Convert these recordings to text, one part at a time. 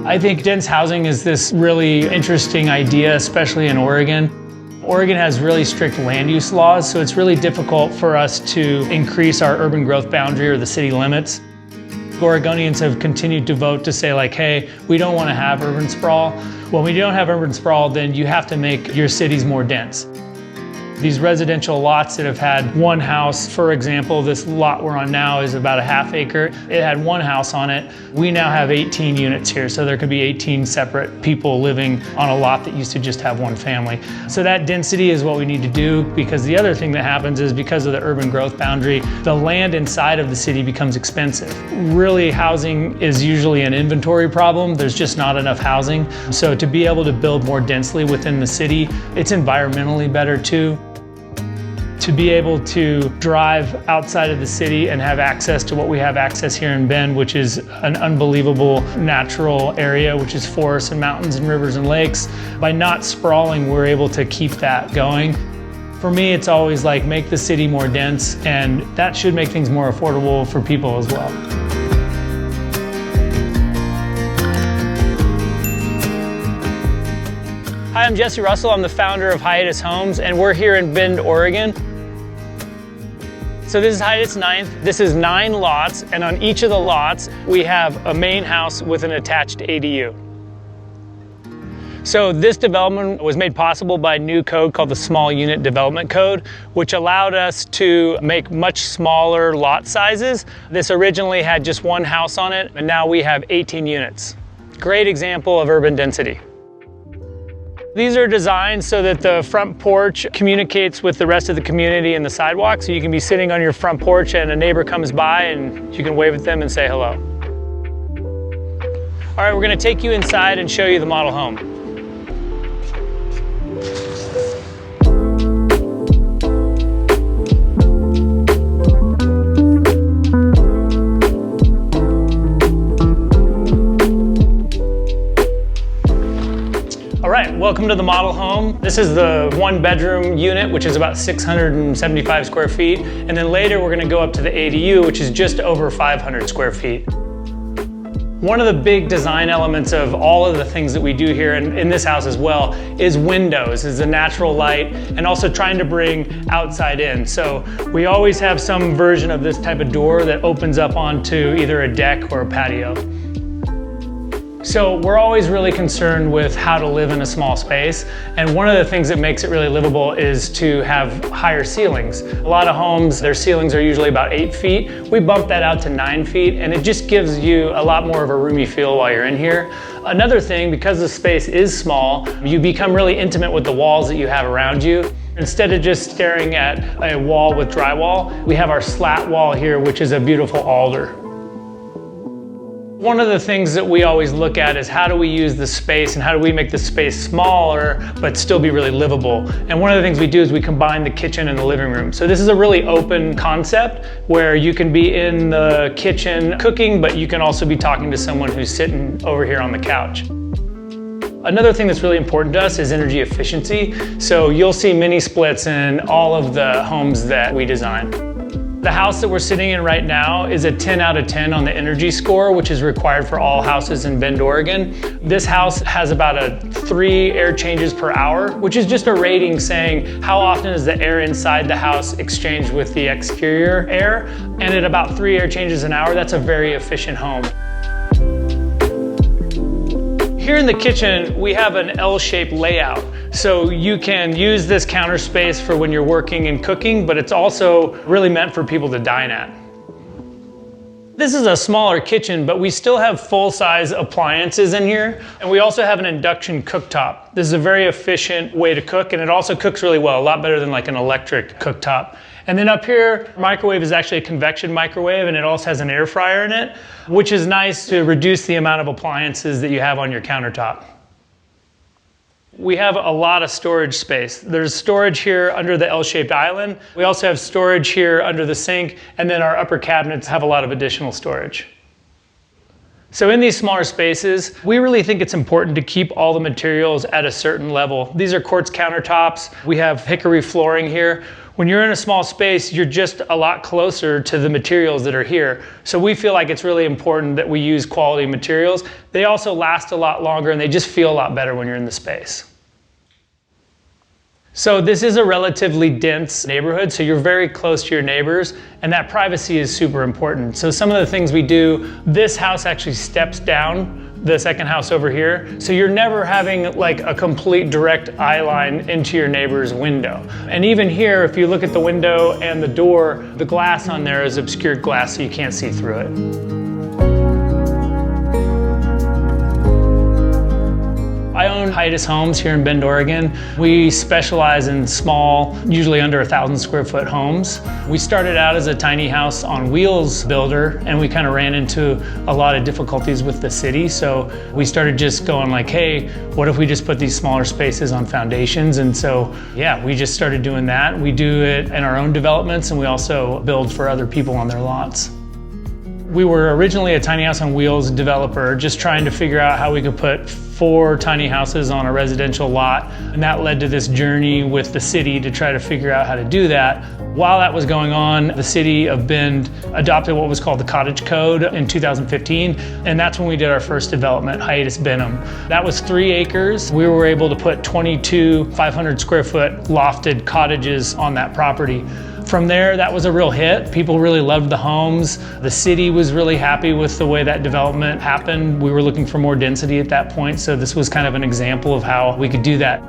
I think dense housing is this really interesting idea, especially in Oregon. Oregon has really strict land use laws, so it's really difficult for us to increase our urban growth boundary or the city limits. Oregonians have continued to vote to say like, hey, we don't want to have urban sprawl. When we don't have urban sprawl, then you have to make your cities more dense. These residential lots that have had one house, for example, this lot we're on now is about a ½ acre. It had one house on it. We now have 18 units here, so there could be 18 separate people living on a lot that used to just have one family. So that density is what we need to do, because the other thing that happens is because of the urban growth boundary, the land inside of the city becomes expensive. Really, housing is usually an inventory problem. There's just not enough housing. So to be able to build more densely within the city, it's environmentally better too. To be able to drive outside of the city and have access to what we have access here in Bend, which is an unbelievable natural area, which is forests and mountains and rivers and lakes. By not sprawling, we're able to keep that going. For me, it's always like make the city more dense, and that should make things more affordable for people as well. Hi, I'm Jesse Russell. I'm the founder of Hiatus Homes, and we're here in Bend, Oregon. So this is Hiatus 9th. This is 9 lots, and on each of the lots, we have a main house with an attached ADU. So this development was made possible by a new code called the Small Unit Development Code, which allowed us to make much smaller lot sizes. This originally had just one house on it, and now we have 18 units. Great example of urban density. These are designed so that the front porch communicates with the rest of the community and the sidewalk, so you can be sitting on your front porch and a neighbor comes by and you can wave at them and say hello. All right, we're going to take you inside and show you the model home. All right, welcome to the model home. This is the 1-bedroom unit, which is about 675 square feet. And then later we're gonna go up to the ADU, which is just over 500 square feet. One of the big design elements of all of the things that we do here in this house as well is windows, is the natural light, and also trying to bring outside in. So we always have some version of this type of door that opens up onto either a deck or a patio. So we're always really concerned with how to live in a small space, and one of the things that makes it really livable is to have higher ceilings. A lot of homes, their ceilings are usually about 8 feet. We bump that out to 9 feet, and it just gives you a lot more of a roomy feel while you're in here. Another thing, because the space is small, you become really intimate with the walls that you have around you. Instead of just staring at a wall with drywall, we have our slat wall here, which is a beautiful alder. One of the things that we always look at is how do we use the space and how do we make the space smaller but still be really livable. And one of the things we do is we combine the kitchen and the living room. So this is a really open concept where you can be in the kitchen cooking, but you can also be talking to someone who's sitting over here on the couch. Another thing that's really important to us is energy efficiency. So you'll see mini splits in all of the homes that we design. The house that we're sitting in right now is a 10 out of 10 on the energy score, which is required for all houses in Bend, Oregon. This house has about 3 air changes per hour, which is just a rating saying how often is the air inside the house exchanged with the exterior air. And at about 3 air changes an hour, that's a very efficient home. Here in the kitchen, we have an L-shaped layout. So you can use this counter space for when you're working and cooking, but it's also really meant for people to dine at. This is a smaller kitchen, but we still have full-size appliances in here. And we also have an induction cooktop. This is a very efficient way to cook, and it also cooks really well, a lot better than like an electric cooktop. And then up here, microwave is actually a convection microwave, and it also has an air fryer in it, which is nice to reduce the amount of appliances that you have on your countertop. We have a lot of storage space. There's storage here under the L-shaped island. We also have storage here under the sink, and then our upper cabinets have a lot of additional storage. So in these smaller spaces, we really think it's important to keep all the materials at a certain level. These are quartz countertops. We have hickory flooring here. When you're in a small space, you're just a lot closer to the materials that are here. So we feel like it's really important that we use quality materials. They also last a lot longer and they just feel a lot better when you're in the space. So this is a relatively dense neighborhood, so you're very close to your neighbors, and that privacy is super important. So some of the things we do, this house actually steps down the second house over here, so you're never having like a complete direct eye line into your neighbor's window. And even here, if you look at the window and the door, the glass on there is obscured glass, so you can't see through it. I own Hiatus Homes here in Bend, Oregon. We specialize in small, usually under 1,000 square foot homes. We started out as a tiny house on wheels builder, and we kind of ran into a lot of difficulties with the city. So we started just going like, hey, what if we just put these smaller spaces on foundations? And so, yeah, we just started doing that. We do it in our own developments, and we also build for other people on their lots. We were originally a tiny house on wheels developer, just trying to figure out how we could put 4 tiny houses on a residential lot. And that led to this journey with the city to try to figure out how to do that. While that was going on, the city of Bend adopted what was called the Cottage Code in 2015. And that's when we did our first development, Hiatus Benham. That was 3 acres. We were able to put 22 500 square foot lofted cottages on that property. From there, that was a real hit. People really loved the homes. The city was really happy with the way that development happened. We were looking for more density at that point, so this was kind of an example of how we could do that.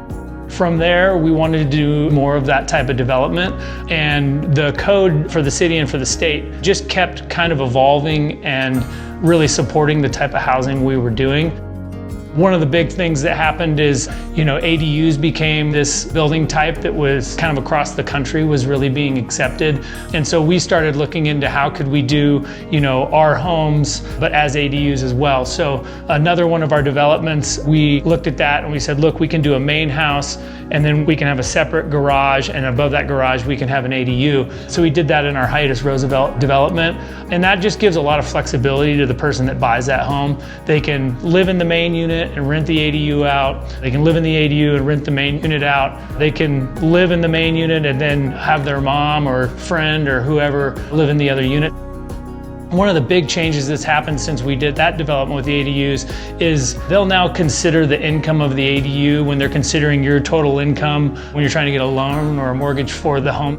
From there, we wanted to do more of that type of development, and the code for the city and for the state just kept kind of evolving and really supporting the type of housing we were doing. One of the big things that happened is, ADUs became this building type that was kind of across the country was really being accepted. And so we started looking into how could we do, our homes, but as ADUs as well. So another one of our developments, we looked at that and we said, look, we can do a main house and then we can have a separate garage, and above that garage, we can have an ADU. So we did that in our Hiatus Roosevelt development. And that just gives a lot of flexibility to the person that buys that home. They can live in the main unit and rent the ADU out. They can live in the ADU and rent the main unit out. They can live in the main unit and then have their mom or friend or whoever live in the other unit. One of the big changes that's happened since we did that development with the ADUs is they'll now consider the income of the ADU when they're considering your total income when you're trying to get a loan or a mortgage for the home.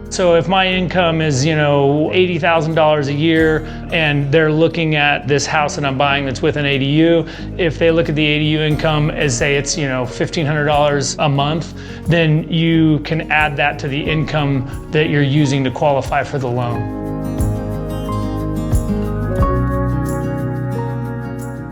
So if my income is, $80,000 a year and they're looking at this house that I'm buying that's with an ADU, if they look at the ADU income as say it's, $1,500 a month, then you can add that to the income that you're using to qualify for the loan.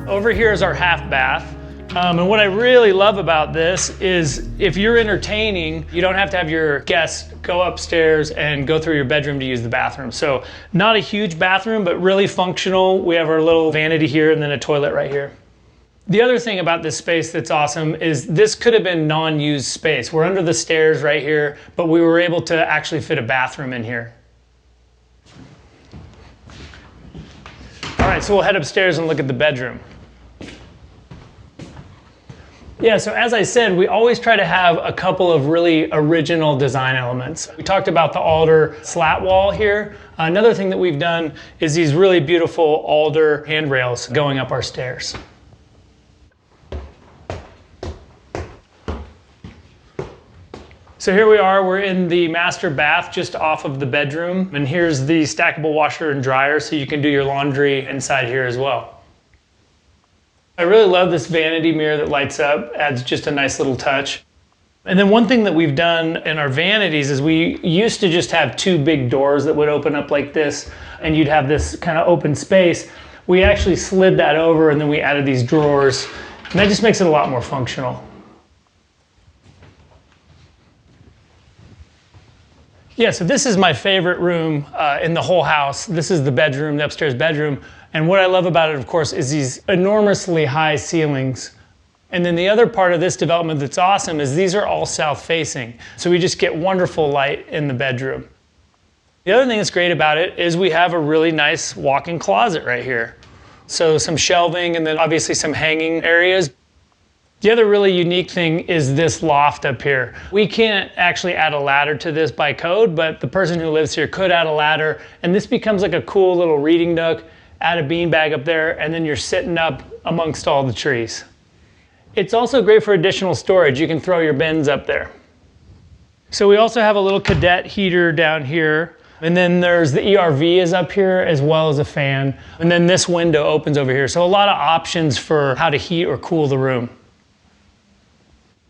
Over here is our half bath. And what I really love about this is if you're entertaining, you don't have to have your guests go upstairs and go through your bedroom to use the bathroom. So not a huge bathroom, but really functional. We have our little vanity here and then a toilet right here. The other thing about this space that's awesome is this could have been non-used space. We're under the stairs right here, but we were able to actually fit a bathroom in here. All right, so we'll head upstairs and look at the bedroom. Yeah, so as I said, we always try to have a couple of really original design elements. We talked about the alder slat wall here. Another thing that we've done is these really beautiful alder handrails going up our stairs. So here we are, we're in the master bath just off of the bedroom. And here's the stackable washer and dryer so you can do your laundry inside here as well. I really love this vanity mirror that lights up, adds just a nice little touch. And then one thing that we've done in our vanities is we used to just have 2 big doors that would open up like this, and you'd have this kind of open space. We actually slid that over and then we added these drawers, and that just makes it a lot more functional. Yeah, so this is my favorite room in the whole house. This is the bedroom, the upstairs bedroom. And what I love about it, of course, is these enormously high ceilings. And then the other part of this development that's awesome is these are all south-facing. So we just get wonderful light in the bedroom. The other thing that's great about it is we have a really nice walk-in closet right here. So some shelving and then obviously some hanging areas. The other really unique thing is this loft up here. We can't actually add a ladder to this by code, but the person who lives here could add a ladder, and this becomes like a cool little reading nook. Add a beanbag up there, and then you're sitting up amongst all the trees. It's also great for additional storage. You can throw your bins up there. So we also have a little cadet heater down here, and then there's the ERV is up here as well as a fan, and then this window opens over here. So a lot of options for how to heat or cool the room.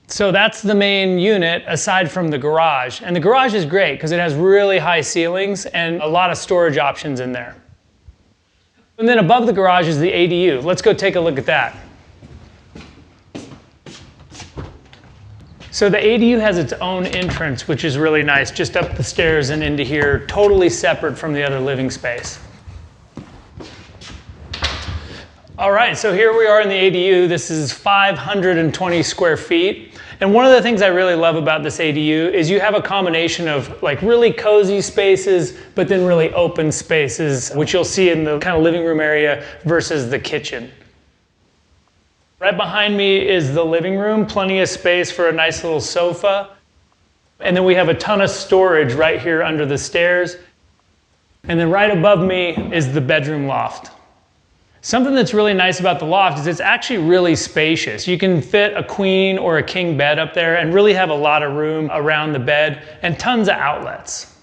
So that's the main unit aside from the garage. And the garage is great because it has really high ceilings and a lot of storage options in there. And then above the garage is the ADU. Let's go take a look at that. So the ADU has its own entrance, which is really nice, just up the stairs and into here, totally separate from the other living space. All right, so here we are in the ADU. This is 520 square feet. And one of the things I really love about this ADU is you have a combination of like really cozy spaces, but then really open spaces, which you'll see in the kind of living room area versus the kitchen. Right behind me is the living room, plenty of space for a nice little sofa. And then we have a ton of storage right here under the stairs. And then right above me is the bedroom loft. Something that's really nice about the loft is it's actually really spacious. You can fit a queen or a king bed up there and really have a lot of room around the bed and tons of outlets.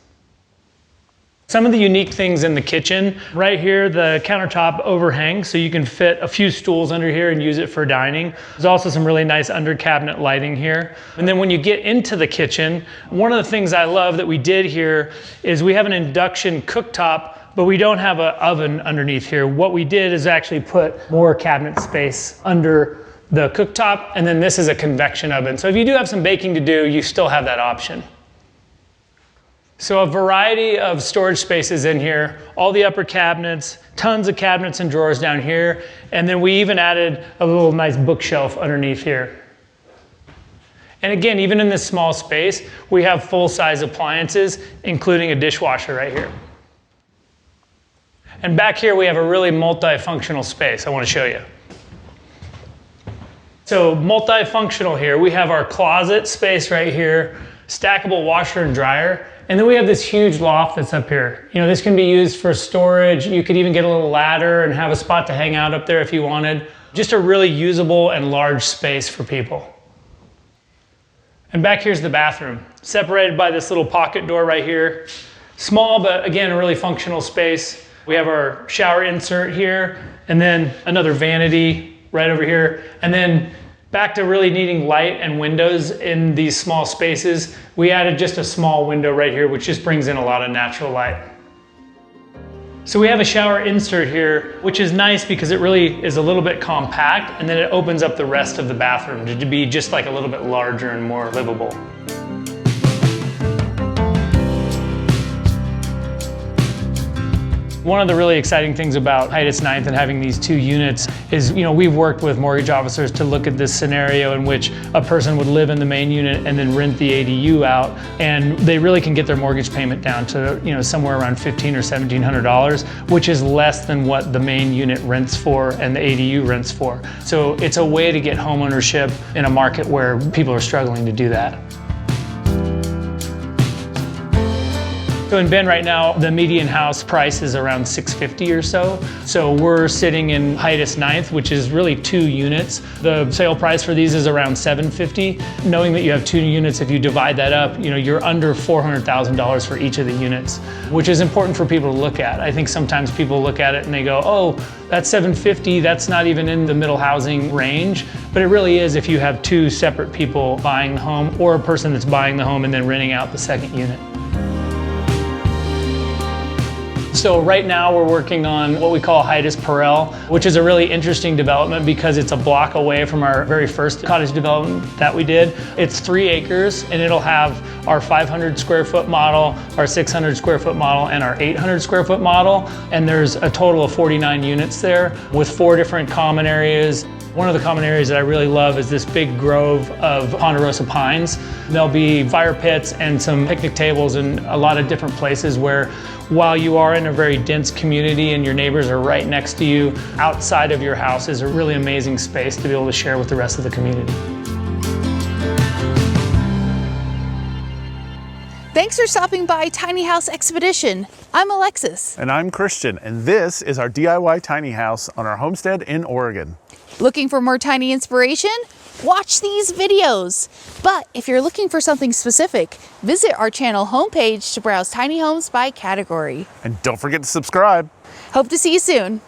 Some of the unique things in the kitchen, right here, the countertop overhang, so you can fit a few stools under here and use it for dining. There's also some really nice under cabinet lighting here. And then when you get into the kitchen, one of the things I love that we did here is we have an induction cooktop, but we don't have an oven underneath here. What we did is actually put more cabinet space under the cooktop, and then this is a convection oven. So if you do have some baking to do, you still have that option. So a variety of storage spaces in here, all the upper cabinets, tons of cabinets and drawers down here, and then we even added a little nice bookshelf underneath here. And again, even in this small space, we have full-size appliances, including a dishwasher right here. And back here, we have a really multifunctional space I want to show you. So multifunctional here, we have our closet space right here, stackable washer and dryer, and then we have this huge loft that's up here. You know, this can be used for storage. You could even get a little ladder and have a spot to hang out up there if you wanted. Just a really usable and large space for people. And back here's the bathroom, separated by this little pocket door right here. Small, but again, a really functional space. We have our shower insert here, and then another vanity right over here. And then back to really needing light and windows in these small spaces, we added just a small window right here, which just brings in a lot of natural light. So we have a shower insert here, which is nice because it really is a little bit compact, and then it opens up the rest of the bathroom to be just like a little bit larger and more livable. One of the really exciting things about Hiatus 9th and having these two units is, you know, we've worked with mortgage officers to look at this scenario in which a person would live in the main unit and then rent the ADU out, and they really can get their mortgage payment down to, you know, somewhere around $1,500 or $1,700, which is less than what the main unit rents for and the ADU rents for. So it's a way to get homeownership in a market where people are struggling to do that. So in Bend right now, the median house price is around $650 or so. So we're sitting in Hiatus 9th, which is really 2 units. The sale price for these is around $750. Knowing that you have 2 units, if you divide that up, you know, you're under $400,000 for each of the units, which is important for people to look at. I think sometimes people look at it and they go, oh, that's $750, that's not even in the middle housing range. But it really is if you have 2 separate people buying the home or a person that's buying the home and then renting out the second unit. So right now we're working on what we call Hiatus Perel, which is a really interesting development because it's a block away from our very first cottage development that we did. It's 3 acres and it'll have our 500 square foot model, our 600 square foot model, and our 800 square foot model. And there's a total of 49 units there with 4 different common areas. One of the common areas that I really love is this big grove of ponderosa pines. There'll be fire pits and some picnic tables and a lot of different places where While you are in a very dense community and your neighbors are right next to you, outside of your house is a really amazing space to be able to share with the rest of the community. Thanks for stopping by Tiny House Expedition. I'm Alexis. And I'm Christian, and this is our DIY tiny house on our homestead in Oregon. Looking for more tiny inspiration? Watch these videos. But if you're looking for something specific, visit our channel homepage to browse tiny homes by category. And don't forget to subscribe. Hope to see you soon.